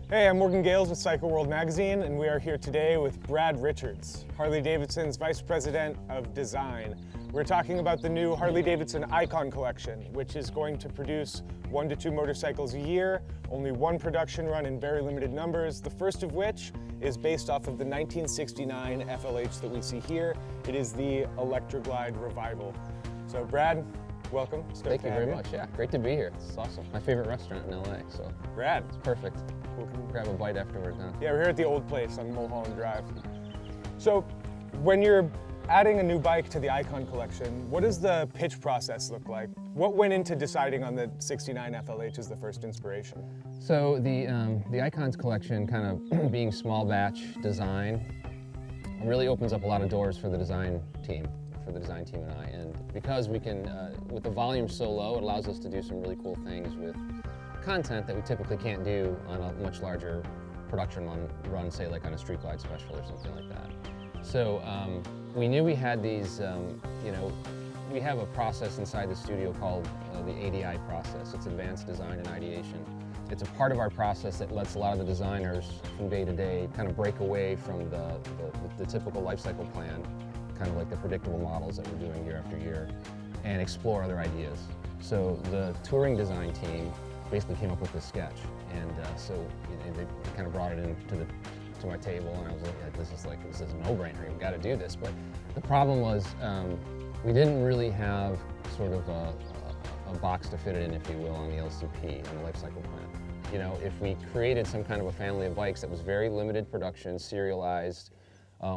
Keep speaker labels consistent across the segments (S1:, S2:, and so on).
S1: Hey, I'm Morgan Gales with Cycle World Magazine, and we are here today with Brad Richards, Harley-Davidson's Vice President of Design. We're talking about the new Harley-Davidson Icon Collection, which is going to produce 1 to 2 motorcycles a year, only one production run in very limited numbers, the first of which is based off of the 1969 FLH that we see here. It is the Electra Glide Revival. So Brad, welcome.
S2: Thank you very much. Yeah, great to be here. It's awesome. My favorite restaurant in LA, so
S1: Brad.
S2: It's perfect. We'll grab a bite afterwards, huh?
S1: Yeah, we're here at the old place on Mulholland Drive. So when you're adding a new bike to the Icon Collection, what does the pitch process look like? What went into deciding on the 69 FLH as the first inspiration?
S2: So the Icons Collection, kind of being small batch design, really opens up a lot of doors for the design team and I. And because we can, with the volume so low, it allows us to do some really cool things with content that we typically can't do on a much larger production run, say like on a Street Glide Special or something like that. So we knew we had these, we have a process inside the studio called the ADI process. It's Advanced Design and Ideation. It's a part of our process that lets a lot of the designers from day to day kind of break away from the typical life cycle plan, kind of like the predictable models that we're doing year after year, and explore other ideas. So the touring design team basically came up with this sketch, and so they kind of brought it to my table, and I was like, this is a no-brainer. We've got to do this. But the problem was we didn't really have sort of a box to fit it in, if you will, on the LCP, on the life cycle plan. You know, if we created some kind of a family of bikes that was very limited production, serialized,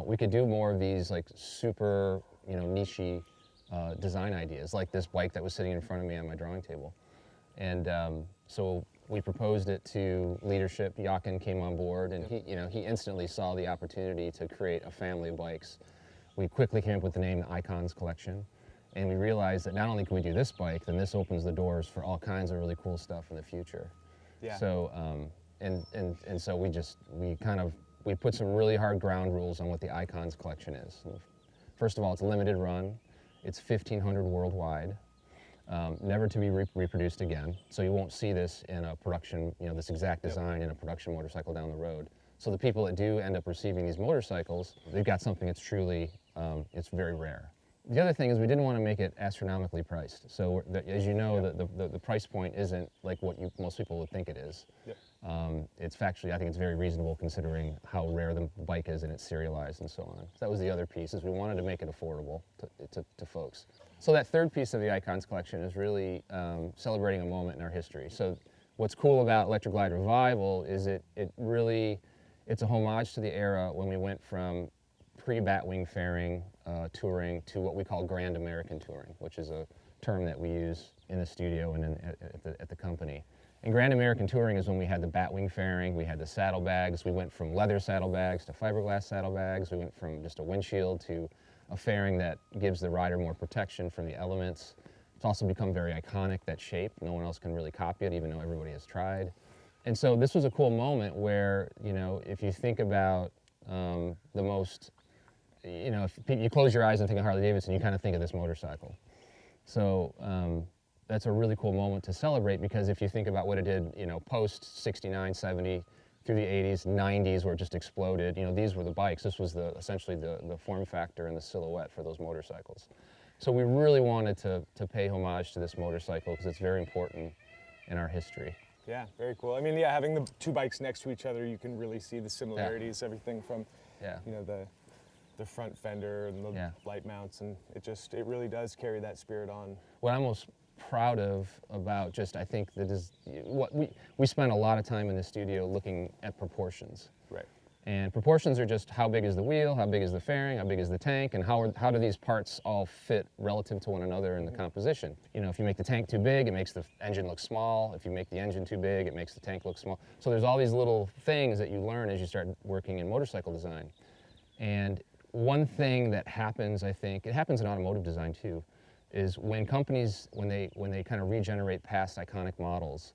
S2: we could do more of these like super, niche design ideas, like this bike that was sitting in front of me on my drawing table. And so we proposed it to leadership. Jochen came on board, and he instantly saw the opportunity to create a family of bikes. We quickly came up with the name the Icons Collection, and we realized that not only can we do this bike, then this opens the doors for all kinds of really cool stuff in the future.
S1: Yeah.
S2: So and so we put some really hard ground rules on what the Icons Collection is. First of all, it's a limited run. It's 1,500 worldwide. Never to be reproduced again. So you won't see this in a production, this exact design in a production motorcycle down the road. So the people that do end up receiving these motorcycles, they've got something that's truly, it's very rare. The other thing is we didn't want to make it astronomically priced. So as you know, the price point isn't like what most people would think it is.
S1: Yep.
S2: It's factually, I think it's very reasonable considering how rare the bike is and it's serialized and so on. So that was the other piece, is we wanted to make it affordable to folks. So that third piece of the Icons Collection is really celebrating a moment in our history. So what's cool about Electra Glide Revival is it's a homage to the era when we went from pre-Batwing fairing touring to what we call Grand American Touring, which is a term that we use in the studio and at the company. And Grand American Touring is when we had the Batwing fairing, we had the saddlebags, we went from leather saddlebags to fiberglass saddlebags, we went from just a windshield to a fairing that gives the rider more protection from the elements. It's also become very iconic, that shape. No one else can really copy it, even though everybody has tried. And so this was a cool moment where, if you think about the most, if you close your eyes and think of Harley-Davidson, you kind of think of this motorcycle. So that's a really cool moment to celebrate, because if you think about what it did, post 69, 70, through the 80s, 90s, where it just exploded. These were the bikes. This was essentially the form factor and the silhouette for those motorcycles. So we really wanted to pay homage to this motorcycle because it's very important in our history.
S1: Yeah, very cool. I mean, having the two bikes next to each other, you can really see the similarities. Everything from, the front fender and the light mounts, and it really does carry that spirit on.
S2: What I'm most proud of about I think that is what we spend a lot of time in the studio looking at proportions.
S1: Right.
S2: And proportions are just how big is the wheel, how big is the fairing, how big is the tank, and how do these parts all fit relative to one another in the composition. If you make the tank too big, it makes the engine look small. If you make the engine too big, it makes the tank look small. So there's all these little things that you learn as you start working in motorcycle design. And one thing that happens, I think, it happens in automotive design too, is when companies, when they kind of regenerate past iconic models,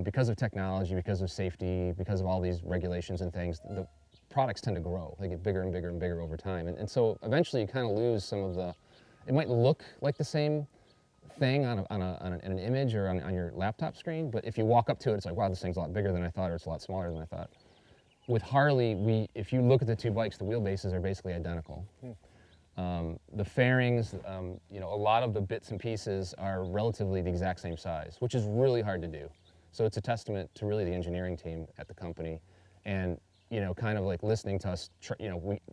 S2: because of technology, because of safety, because of all these regulations and things, the products tend to grow. They get bigger and bigger and bigger over time. And so eventually you kind of lose some of the, it might look like the same thing on an image or on your laptop screen, but if you walk up to it, it's like, wow, this thing's a lot bigger than I thought, or it's a lot smaller than I thought. With Harley, if you look at the two bikes, the wheelbases are basically identical. The fairings, a lot of the bits and pieces are relatively the exact same size, which is really hard to do. So it's a testament to really the engineering team at the company, and kind of like listening to us.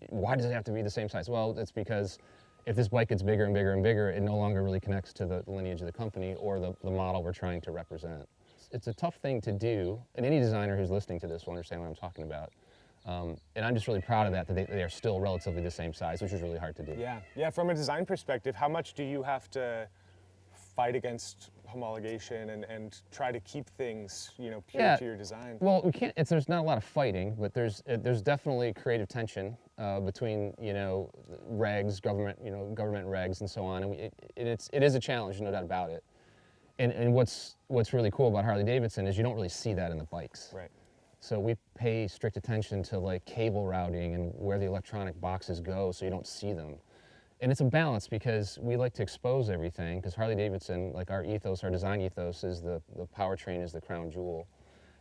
S2: Why does it have to be the same size? Well, it's because if this bike gets bigger and bigger and bigger, it no longer really connects to the lineage of the company or the model we're trying to represent. It's a tough thing to do, and any designer who's listening to this will understand what I'm talking about. And I'm just really proud of that they are still relatively the same size, which is really hard to do.
S1: Yeah. From a design perspective, how much do you have to fight against homologation and try to keep things, pure to your design?
S2: Well, we can't. There's not a lot of fighting, but there's definitely creative tension between regs, government regs, and so on. And it is a challenge, no doubt about it. And what's really cool about Harley-Davidson is you don't really see that in the bikes.
S1: Right.
S2: So we pay strict attention to like cable routing and where the electronic boxes go, so you don't see them. And it's a balance because we like to expose everything, because Harley-Davidson, like our ethos, our design ethos, is the powertrain is the crown jewel,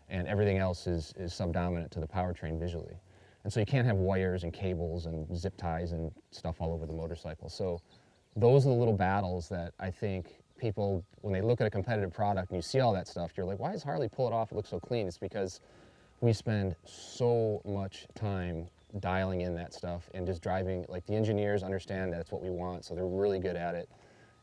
S2: and everything else is subdominant to the powertrain visually. And so you can't have wires and cables and zip ties and stuff all over the motorcycle. So those are the little battles that I think people, when they look at a competitive product and you see all that stuff, you're like, why does Harley pull it off? It looks so clean. It's because we spend so much time dialing in that stuff and just driving. Like, the engineers understand that's what we want, so they're really good at it.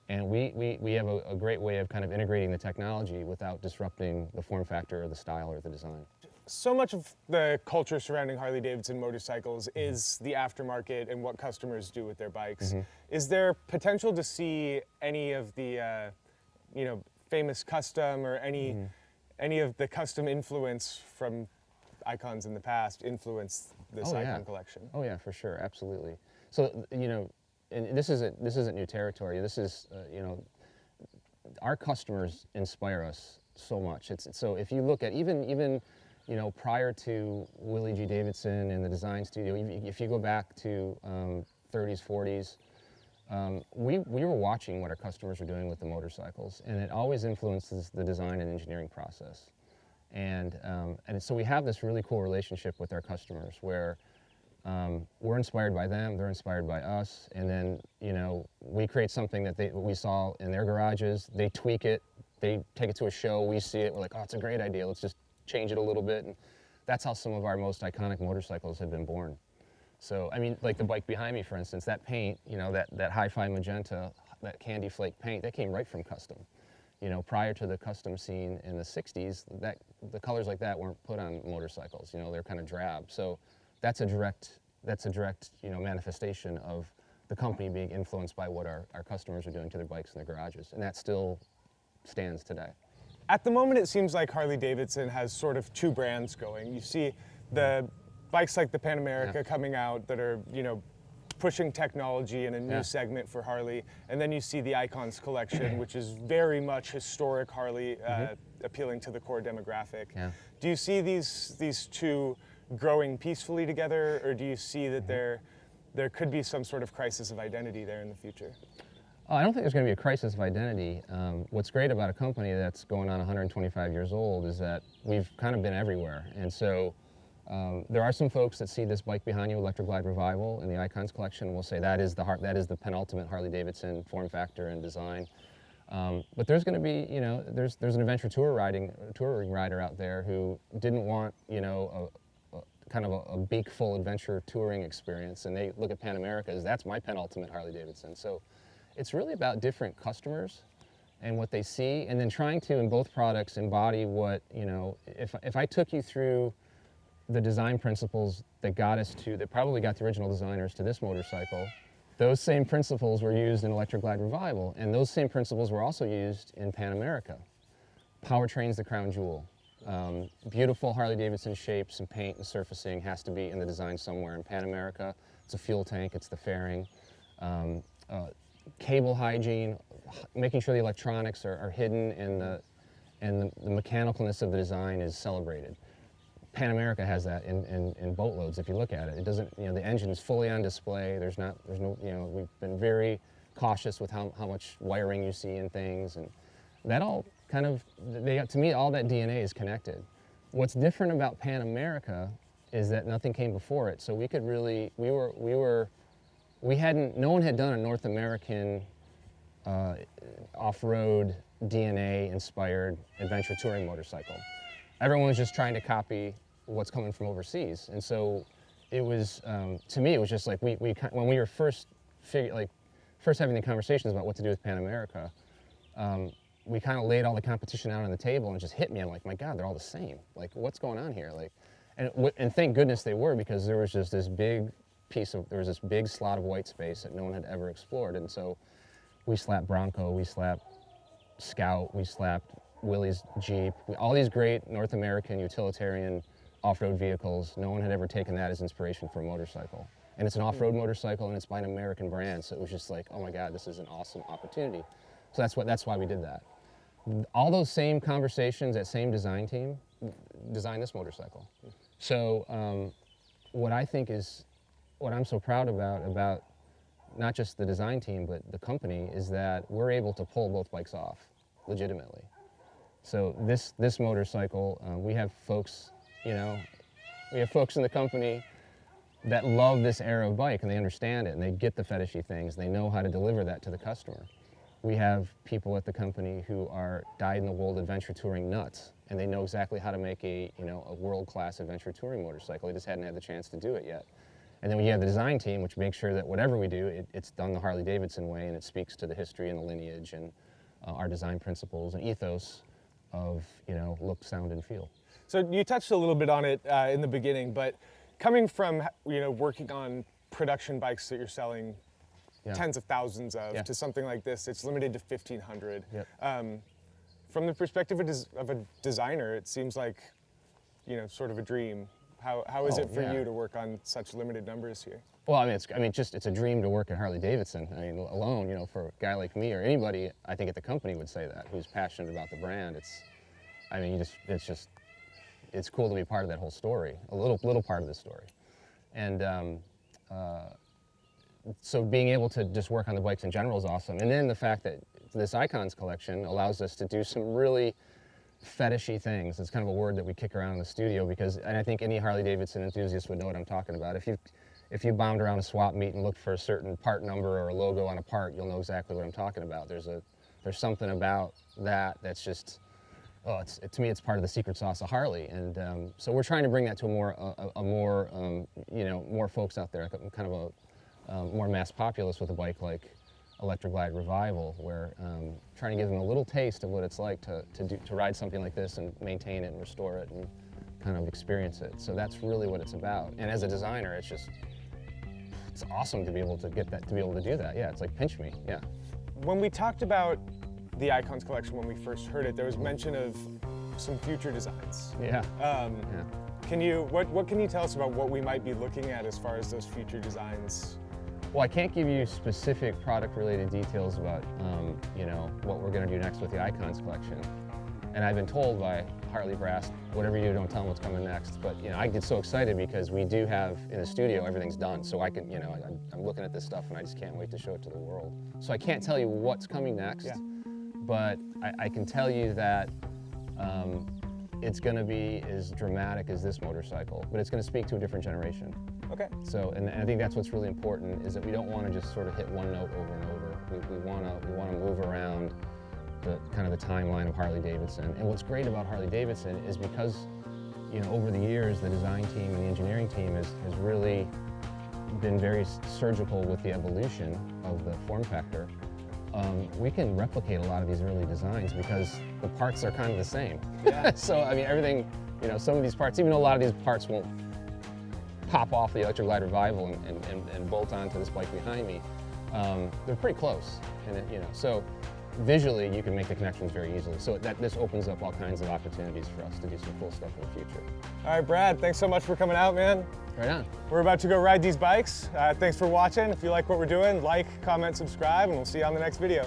S2: And we have a great way of kind of integrating the technology without disrupting the form factor or the style or the design.
S1: So much of the culture surrounding Harley-Davidson motorcycles is the aftermarket and what customers do with their bikes. Is there potential to see any of the famous custom or any of the custom influence from icons in the past influence this icon collection?
S2: Oh yeah, for sure, absolutely. So and this isn't new territory. This is our customers inspire us so much. So if you look at even prior to Willie G. Davidson and the design studio, if you go back to 30s, 40s, we were watching what our customers were doing with the motorcycles, and it always influences the design and engineering process. And so we have this really cool relationship with our customers where we're inspired by them, they're inspired by us, and then we create something that we saw in their garages, they tweak it, they take it to a show, we see it, we're like, oh, it's a great idea, let's just change it a little bit. And that's how some of our most iconic motorcycles have been born. So, I mean, like the bike behind me, for instance, that paint, that hi-fi magenta, that candy flake paint, that came right from custom. Prior to the custom scene in the 60s, the colors like that weren't put on motorcycles. They're kind of drab. So that's a direct manifestation of the company being influenced by what our customers are doing to their bikes in their garages, and that still stands today.
S1: At the moment, it seems like Harley-Davidson has sort of two brands going. You see the bikes like the Pan America coming out that are, pushing technology in a new segment for Harley, and then you see the Icons collection, which is very much historic Harley, appealing to the core demographic. Do you see these two growing peacefully together, or do you see that there could be some sort of crisis of identity there in the future?
S2: I don't think there's going to be a crisis of identity. What's great about a company that's going on 125 years old is that we've kind of been everywhere. And so there are some folks that see this bike behind you, Electra Glide Revival, in the Icons collection, and will say that is the penultimate Harley-Davidson form factor and design. But there's going to be, there's an adventure touring rider out there who didn't want, kind of a beak full adventure touring experience, and they look at Pan America as that's my penultimate Harley-Davidson. So it's really about different customers and what they see, and then trying to, in both products, embody what, if I took you through the design principles that probably got the original designers to this motorcycle, those same principles were used in Electra Glide Revival, and those same principles were also used in Pan America. Powertrain's the crown jewel. Beautiful Harley-Davidson shapes and paint and surfacing has to be in the design somewhere. In Pan America, it's a fuel tank, it's the fairing. Cable hygiene, making sure the electronics are hidden and the mechanicalness of the design is celebrated. Pan America has that in boatloads if you look at it. It doesn't, the engine is fully on display. We've been very cautious with how much wiring you see in things, and that all kind of, to me, all that DNA is connected. What's different about Pan America is that nothing came before it, so we could really, no one had done a North American off-road DNA-inspired adventure touring motorcycle. Everyone was just trying to copy what's coming from overseas, and so it was, to me, it was just like when we were first having the conversations about what to do with Pan America, we kind of laid all the competition out on the table, and it just hit me. I'm like, my God, they're all the same. Like, what's going on here? Like, and thank goodness they were, because there was just this big there was this big slot of white space that no one had ever explored, and so we slapped Bronco, we slapped Scout, we slapped Willie's Jeep, all these great North American utilitarian off-road vehicles. No one had ever taken that as inspiration for a motorcycle. And it's an off-road motorcycle, and it's by an American brand, so it was just like, oh my God, this is an awesome opportunity. So that's why we did that. All those same conversations, that same design team designed this motorcycle. So what I think is, what I'm so proud about not just the design team, but the company, is that we're able to pull both bikes off legitimately. So this motorcycle, we have folks, we have folks in the company that love this era of bike, and they understand it, and they get the fetishy things. They know how to deliver that to the customer. We have people at the company who are dyed-in-the-wool adventure touring nuts, and they know exactly how to make a world-class adventure touring motorcycle. They just hadn't had the chance to do it yet. And then we have the design team, which makes sure that whatever we do, it's done the Harley-Davidson way, and it speaks to the history and the lineage and our design principles and ethos of look, sound, and feel.
S1: So you touched a little bit on it in the beginning, but coming from working on production bikes that you're selling tens of thousands of to something like this, it's limited to 1,500. Yep. From the perspective of a designer, it seems like sort of a dream. How is it for you to work on such limited numbers here?
S2: Well, it's a dream to work at Harley-Davidson. I mean, alone, for a guy like me or anybody, I think at the company would say that, who's passionate about the brand. It's cool to be part of that whole story, a little part of the story. And so being able to just work on the bikes in general is awesome. And then the fact that this Icons collection allows us to do some really fetishy things. It's kind of a word that we kick around in the studio, and I think any Harley-Davidson enthusiast would know what I'm talking about. If you bombed around a swap meet and looked for a certain part number or a logo on a part, you'll know exactly what I'm talking about. There's something about that's just, to me, it's part of the secret sauce of Harley. And so we're trying to bring that to more folks out there, kind of a more mass populace with a bike like Electra Glide Revival, where trying to give them a little taste of what it's like to ride something like this and maintain it and restore it and kind of experience it. So that's really what it's about. And as a designer, it's awesome to be able to get that, to be able to do that. Yeah, it's like pinch me. Yeah.
S1: When we talked about the Icons collection when we first heard it, there was mention of some future designs.
S2: Yeah.
S1: What can you tell us about what we might be looking at as far as those future designs?
S2: Well, I can't give you specific product-related details about, what we're going to do next with the Icons collection. And I've been told by Harley Brass, whatever you do, don't tell them what's coming next. But I get so excited because we do have in the studio everything's done, so I can, I'm looking at this stuff and I just can't wait to show it to the world. So I can't tell you what's coming next, but I can tell you that it's going to be as dramatic as this motorcycle, but it's going to speak to a different generation.
S1: Okay.
S2: So, and I think that's what's really important, is that we don't want to just sort of hit one note over and over. We want to move around the kind of the timeline of Harley-Davidson. And what's great about Harley-Davidson is because, over the years, the design team and the engineering team has really been very surgical with the evolution of the form factor. We can replicate a lot of these early designs because the parts are kind of the same. Yeah. So, everything, some of these parts, even though a lot of these parts won't pop off the Electra Glide Revival and bolt onto this bike behind me, they're pretty close. And so visually you can make the connections very easily. So this opens up all kinds of opportunities for us to do some cool stuff in the future.
S1: All right, Brad, thanks so much for coming out, man.
S2: Right on.
S1: We're about to go ride these bikes. Thanks for watching. If you like what we're doing, like, comment, subscribe, and we'll see you on the next video.